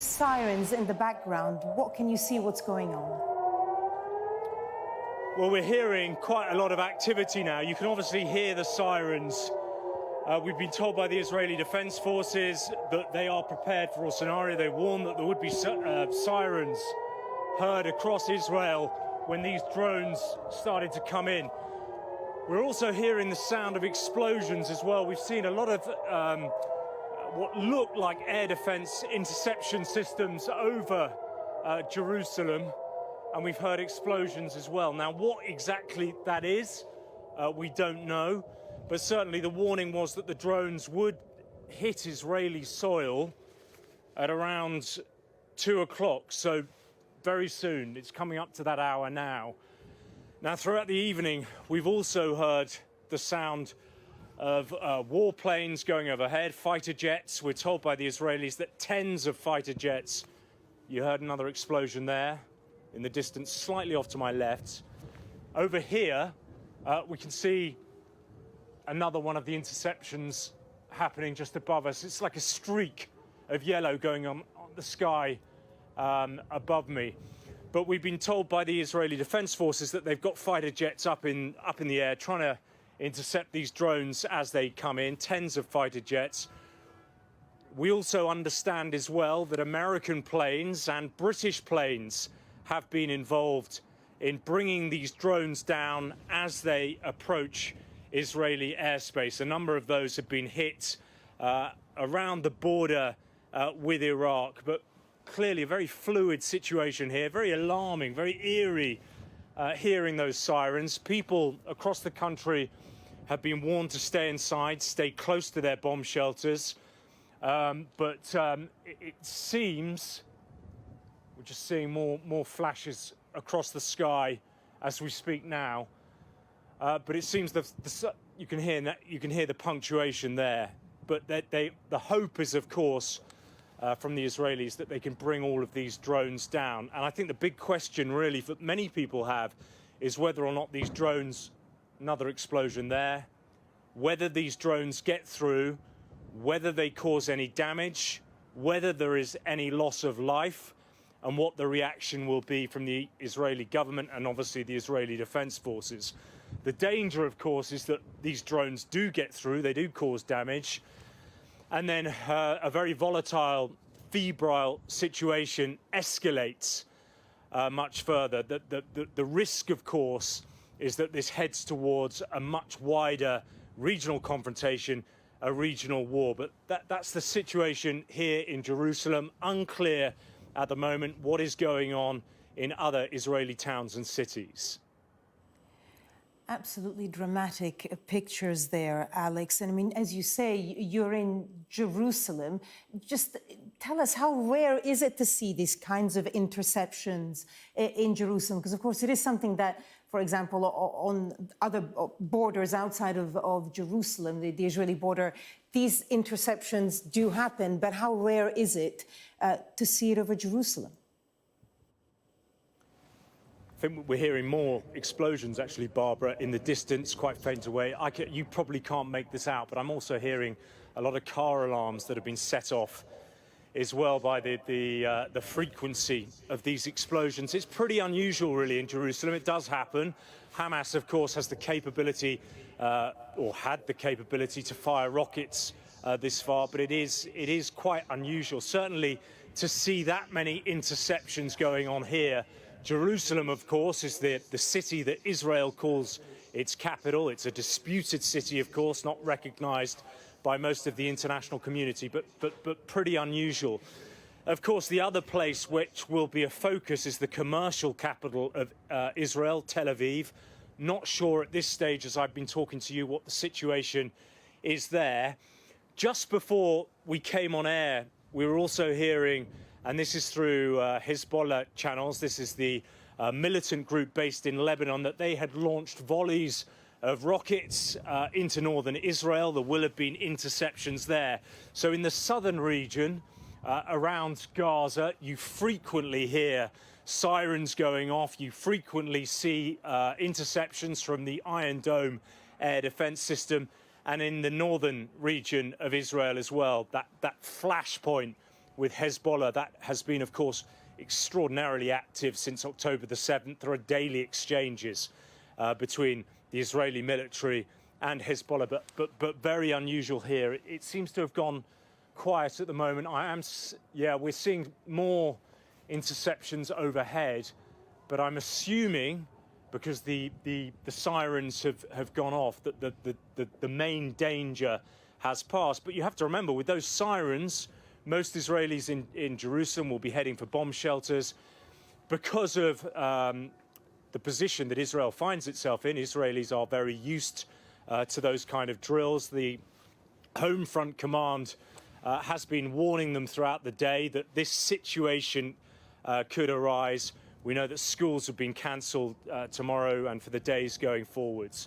Sirens in the background. What can you see what's going on? Well, we're hearing quite a lot of activity now. You can obviously hear the sirens. We've been told by the Israeli Defense Forces that they are prepared for a scenario. They warned that there would be sirens heard across Israel when these drones started to come in. We're also hearing the sound of explosions as well. We've seen a lot of what look like air defense interception systems over Jerusalem, and we've heard explosions as well. Now, what exactly that is, we don't know, but certainly the warning was that the drones would hit Israeli soil at around 2 o'clock, so very soon. It's coming up to that hour now. Now, throughout the evening, we've also heard the sound of warplanes going overhead, fighter jets. We're told by the Israelis that tens of fighter jets. You heard another explosion there in the distance, slightly off to my left. Over here, we can see another one of the interceptions happening just above us. It's like a streak of yellow going on the sky above me. But we've been told by the Israeli Defense Forces that they've got fighter jets up in the air trying to intercept these drones as they come in, tens of fighter jets. We also understand as well that American planes and British planes have been involved in bringing these drones down as they approach Israeli airspace. A number of those have been hit around the border with Iraq, but clearly a very fluid situation here, very alarming, very eerie, hearing those sirens. People across the country have been warned to stay inside, stay close to their bomb shelters. But it seems we're just seeing more flashes across the sky as we speak now. But it seems you can hear the punctuation there. But the hope is, of course, from the Israelis that they can bring all of these drones down. And I think the big question really that many people have is whether or not these drones, another explosion there, whether these drones get through, whether they cause any damage, whether there is any loss of life, and what the reaction will be from the Israeli government and obviously the Israeli Defense Forces. The danger, of course, is that these drones do get through, they do cause damage, and then a very volatile, febrile situation escalates much further. The risk, of course, is that this heads towards a much wider regional confrontation, a regional war. But that's the situation here in Jerusalem. Unclear at the moment what is going on in other Israeli towns and cities. Absolutely dramatic pictures there, Alex. And I mean, as you say, you're in Jerusalem. Just tell us, how rare is it to see these kinds of interceptions in Jerusalem? Because, of course, it is something that, for example, on other borders outside of Jerusalem, the Israeli border, these interceptions do happen. But how rare is it to see it over Jerusalem? I think we're hearing more explosions, actually, Barbara, in the distance, quite faint away. You probably can't make this out, but I'm also hearing a lot of car alarms that have been set off as well by the frequency of these explosions. It's pretty unusual, really, in Jerusalem. It does happen. Hamas, of course, has the capability, or had the capability, to fire rockets this far, but it is quite unusual, certainly, to see that many interceptions going on here. Jerusalem, of course, is the city that Israel calls its capital. It's a disputed city, of course, not recognized by most of the international community, but pretty unusual. Of course, the other place which will be a focus is the commercial capital of Israel, Tel Aviv. Not sure at this stage, as I've been talking to you, what the situation is there. Just before we came on air, we were also hearing, and this is through Hezbollah channels, this is the militant group based in Lebanon, that they had launched volleys of rockets into northern Israel. There will have been interceptions there. So in the southern region, around Gaza, you frequently hear sirens going off. You frequently see interceptions from the Iron Dome air defense system. And in the northern region of Israel as well, that flashpoint with Hezbollah. That has been, of course, extraordinarily active since October the 7th. There are daily exchanges between the Israeli military and Hezbollah, but very unusual here. It seems to have gone quiet at the moment. We're seeing more interceptions overhead, but I'm assuming, because the sirens have gone off, that the main danger has passed. But you have to remember, with those sirens, most Israelis in Jerusalem will be heading for bomb shelters. Because of the position that Israel finds itself in, Israelis are very used to those kind of drills. The Home Front Command has been warning them throughout the day that this situation could arise. We know that schools have been cancelled tomorrow and for the days going forwards.